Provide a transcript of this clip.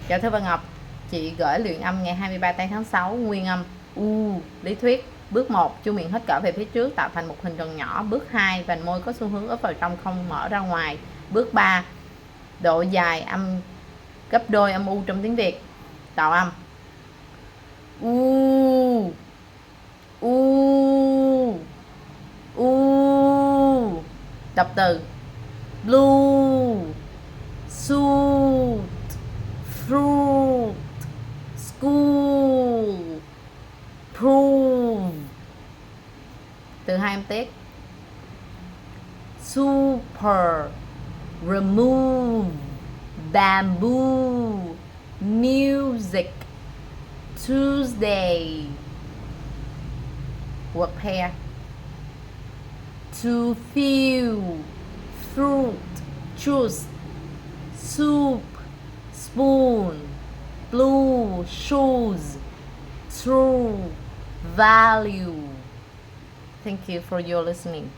Chào Thư và Ngọc, chị gửi luyện âm ngày 23 tháng 6, nguyên âm lý thuyết. Bước 1, chu miệng hít cỡ về phía trước tạo thành một hình tròn nhỏ. Bước 2, vành môi có xu hướng úp vào trong không mở ra ngoài. Bước 3, độ dài âm gấp đôi âm u trong tiếng Việt. Tạo âm Đọc từ blue, suit, fruit, school, prove. Từ 2 âm tiết. Super, remove, bamboo, music, Tuesday. Word pair. To feel, fruit, juice, soup, spoon, blue, shoes, true, value. Thank you for your listening.